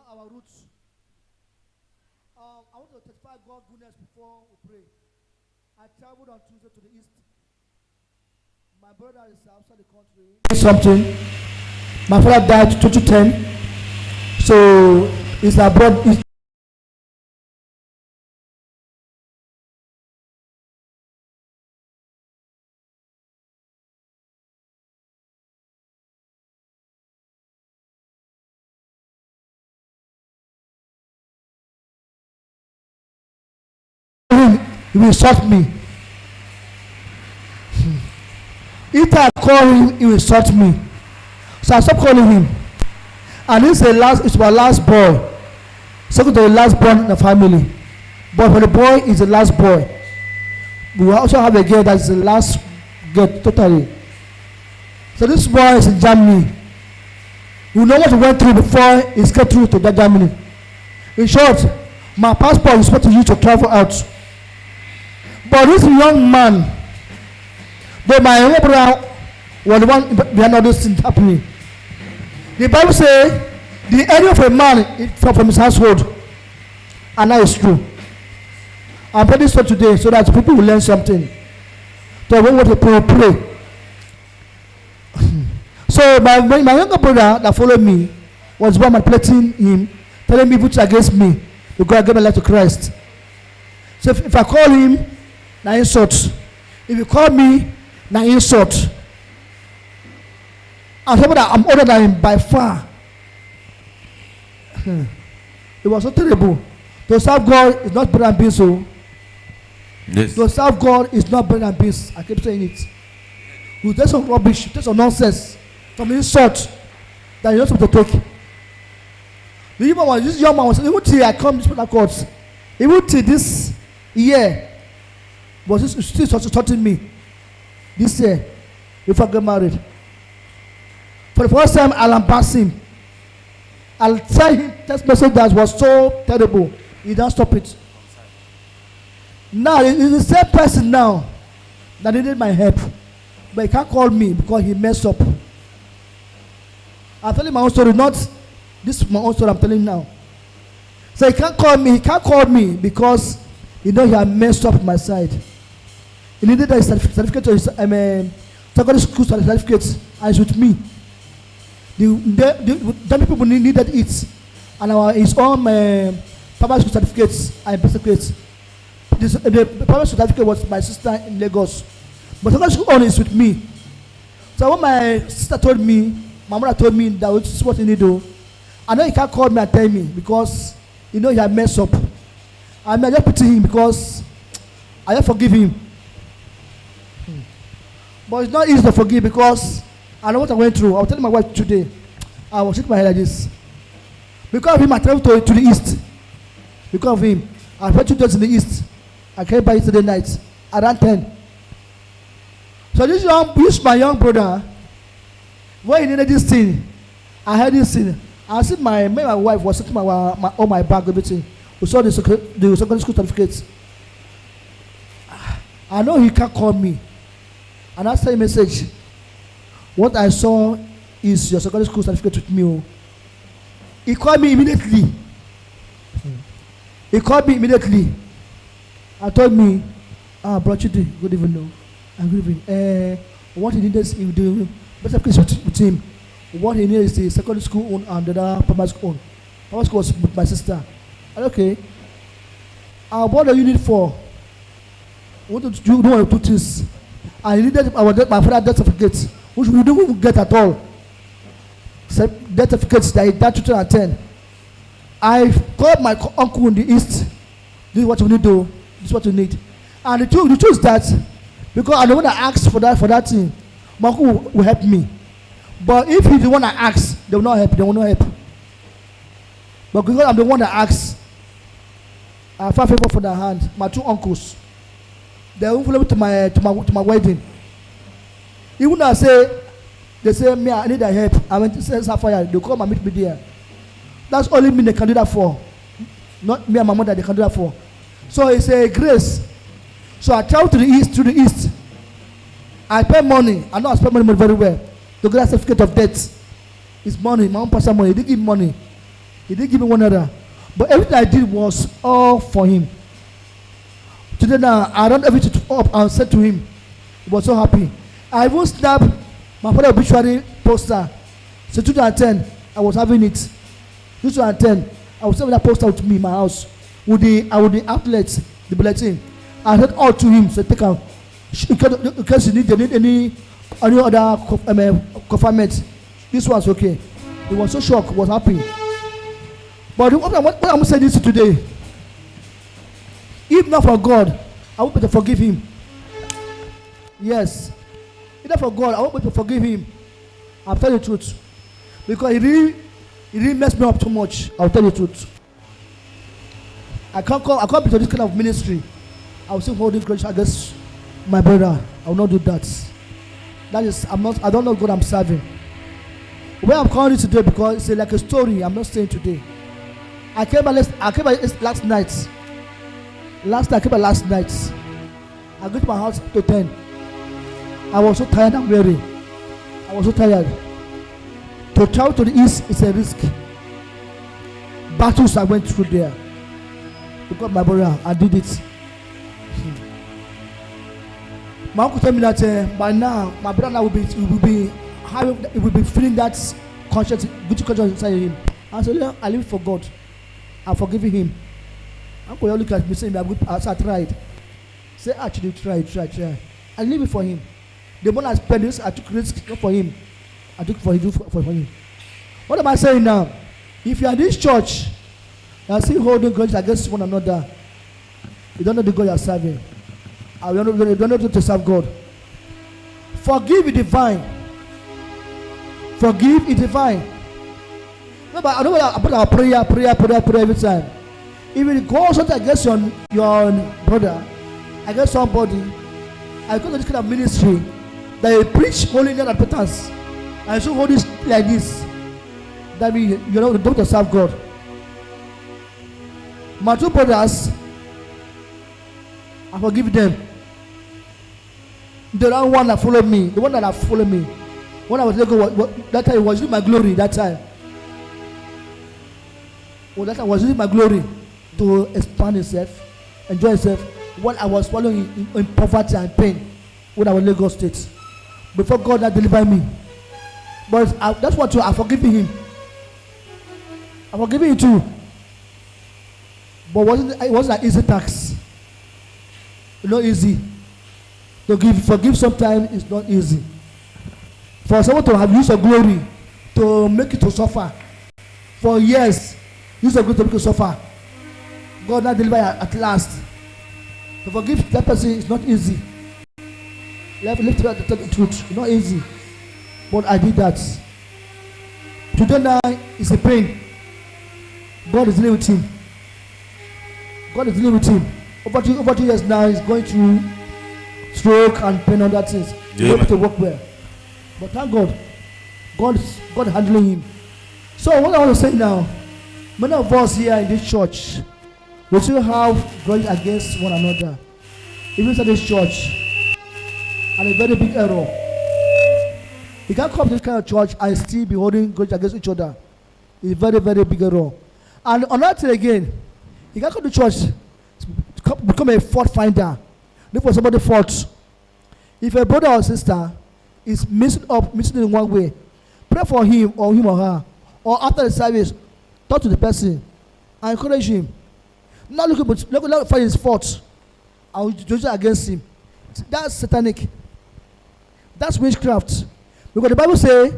Our roots. I want to testify God's goodness before we pray. I traveled on Tuesday to the east. My brother is outside the country. Something. My father died in 2010. So he's abroad. He will insult me. If I call him, he will insult me. So I stopped calling him. And this is it's my last boy. Second to the last born in the family. But for the boy, is the last boy. We also have a girl that's the last girl totally. So this boy is in Germany. You know what he went through before he got through to that Germany. In short, my passport is supposed to use to travel out. But this young man, though my younger brother was the one behind all those things happening. The Bible says the enemy of a man is from his household. And that is true. I'm putting this today so that people will learn something. So when what people pray. So my younger brother that followed me was one manipulating him, telling me which against me because I gave my life to Christ. So if I call him, now insult. If you call me, now insult. I'm somebody that I'm older than him by far. It was so terrible. To serve God is not better than being so. Yes. To serve God is not better than peace. I keep saying it. You take some rubbish, take some nonsense, some insult that you're not supposed to take. This young man was even till I come to Port Harcourt, even till this year, was still supporting me. This year, before I get married. For the first time, I'll embarrass him. I'll tell him text message that was so terrible. He don't stop it. Now, he's the same person now that needed my help. But he can't call me because he messed up. I'm telling my own story, not this is my own story I'm telling now. So he can't call me because he knows he had messed up my side. He needed a certificate to his secondary school certificate, and it's with me. The people needed it, and his own primary school certificates and certificates. The primary certificate was my sister in Lagos, but secondary school only is with me. So when my sister told me, my mother told me that this is what you need to do, I know he can't call me and tell me because he knows he had messed up. I just pity him because I just forgive him. But it's not easy to forgive because I know what I went through. I was telling my wife today. I was shaking my head like this. Because of him, I traveled to the east. Because of him, I spent 2 days in the east. I came back yesterday night around 10. So this my young brother, when he needed this thing, I had this thing. I see my wife was sitting on my bag, everything. We saw the secondary school certificates. I know he can't call me. And I sent a message. What I saw is your secondary school certificate with me. He called me immediately. and told me, Bro Chidi, good evening. And good evening. What he needed is he would do better case with him. What he needed is the secondary school own and the other primary school own. Primary school was with my sister. And okay. What do you need for? What do you want to do this? I needed my father's death certificate, which we didn't get at all. Death certificates that he died 2010. I called my uncle in the east. This is what you need to do. This is what you need. And the truth is that because I don't want to ask for that thing, my uncle will help me. But if he's the one that asks, they will not help. They will not help. But because I'm the one that asks, I found favor for their hand. My two uncles, they will follow me to my wedding. Even though they say me, I need their help. I went to say Sapphire. They come and meet me there. That's only me they can do that for. Not me and my mother they can do that for. So it's a grace. So I travel to the east. I pay money. I know I spend money very well. To get a certificate of debt. It's money. My own personal money. He didn't give me money. He didn't give me one other. But everything I did was all for him. Today now, I ran everything up and said to him, he was so happy. I even snapped my father's obituary poster. So 2010, I was having it. 2010, I was having that poster with me in my house. With the outlets, the bulletin. I said all to him, so take out. In case you need any other confinement, this was okay. He was so shocked, was happy. But what I'm saying this today, if not for God, I want to forgive him. Yes. If not for God, I want to forgive him. I'll tell you the truth. Because he really messed me up too much. I'll tell you the truth. I can't be to this kind of ministry. I will still holding grudge against my brother. I will not do that. I don't know God I'm serving. Where I'm calling it today because it's like a story. I'm not saying today. I came by last night. Last night. I got to my house to 10. I was so tired and weary. I was so tired. To travel to the east is a risk. Battles I went through there. Because my brother, I did it. My uncle told me that by now, my brother now will be feeling that conscience, good conscience inside him. I said, yeah, I live for God. I'm forgiving him. Uncle, you look at me saying, I tried. Say, actually, try. I leave it for him. The money I spent this, I took risk not for him. I took for him. What am I saying now? If you are in this church, you are still holding grudges against one another, you don't know the God you are serving. You don't know to serve God. Forgive is divine. Forgive is divine. Remember, I know about our prayer every time. If it goes something against your brother, against somebody, I go to this kind of ministry that you preach holiness and repentance. And so hold this like this. That means you don't serve God. My two brothers, I forgive them. The one that followed me, when I was Lagos, that time it was using my glory. That time I was using my glory to expand himself, enjoy himself. When I was following in poverty and pain, when I was in Lagos State, before God that delivered me. But that's what I'm forgiving him. I'm forgiving him too. But it wasn't an easy task. It's not easy. To forgive sometimes is not easy. For someone to have used your glory to make it to suffer for years, use your glory to make it suffer. God not deliver at last. To forgive that person is not easy. You have to tell the truth. It's not easy. But I did that. Today now is a pain. God is dealing with him. Over 2 years now, he's going through stroke and pain and other things. He's able to work well. But thank God. God handling him. So what I want to say now, many of us here in this church, we still have grudge against one another. Even in this church. And a very big error. You can't come to this kind of church and still be holding grudge against each other. It's a very, very big error. And another thing again, you can't come to church become a fault finder. Look for somebody's fault. If a brother or sister is missing in one way, pray for him or her. Or after the service, talk to the person and encourage him. Not look for his fault and judge against him. That's satanic. That's witchcraft. Because the Bible says,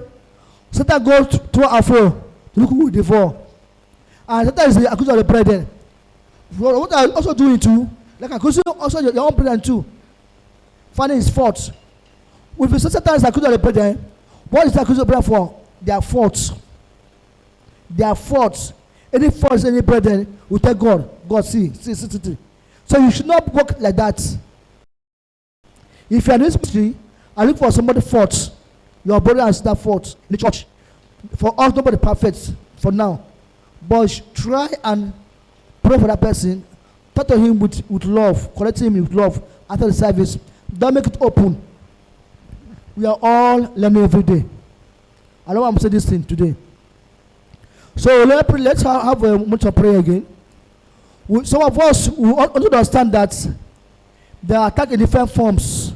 Satan goes to our foe to look who will devour. And Satan is the accuser of the brethren. What are you also doing too? Like accusing also your own brethren too. Finding his faults. If Satan is accuser of the brethren, what is the accuser of the brethren for? Their faults. Their faults. Any faults, any brethren will tell God. God, see. So you should not work like that. If you are in this ministry, I look for somebody's faults. Your brother and sister faults in the church. For us, nobody perfect for now. But try and pray for that person. Talk to him with love. Correct him with love after the service. Don't make it open. We are all learning every day. I don't want to say this thing today. So let's have a moment of prayer again. Some of us also understand that they are attacked in different forms.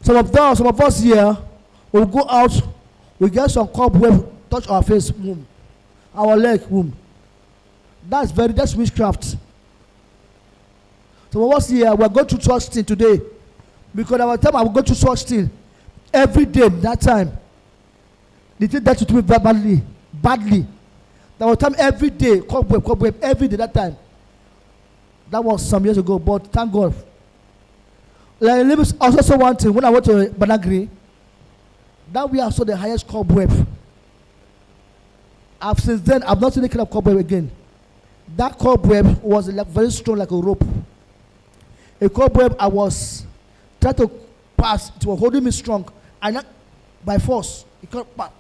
Some of us here will go out, we get some cobweb, touch our face, womb, our leg, womb. That's witchcraft. Some of us here, we are going through such thing today. Because at our time, I will go through such thing every day. That time, they did that to me badly. That was time every day, cobweb, every day. That time, that was some years ago. But thank God. Let me also say one thing. When I went to Banagri, that we saw the highest cobweb. Since then, I've not seen any kind of cobweb again. That cobweb was like very strong, like a rope. A cobweb I was trying to pass. It was holding me strong, and not by force. It can't pass.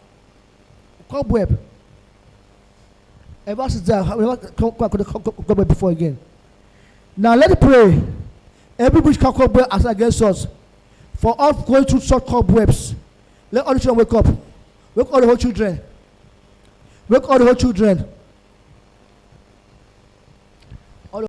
Cobweb. Ever since that, I never cobweb before again. Now let me pray. Every witchcraft cobweb is against us. For us going through such cobwebs, let all the children wake up. Wake all the whole children. Wake all the whole children.